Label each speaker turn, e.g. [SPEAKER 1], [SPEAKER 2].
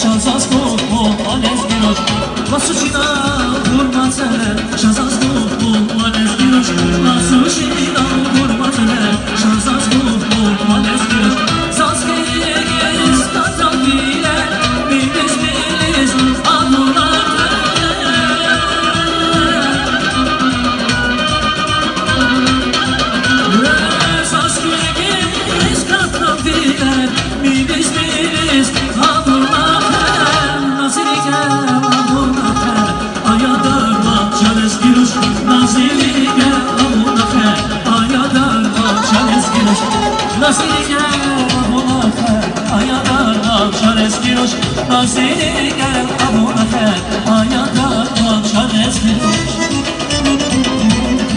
[SPEAKER 1] Shazas kol ales girosh Masushina hurmatele Shazas kol ales girosh Masushina hurmatele Shazas kol ales girosh Zaskeriye statavile Bilis bilis adunate Zaskeriye statavile Bilis bilis adunate Nazirike adunate Ayadarma çales girosh Nazirike adunate Ayadarma çales girosh Nazirike adunate Ayadarma çales girosh Nazirike adunate Ayadarma çales girosh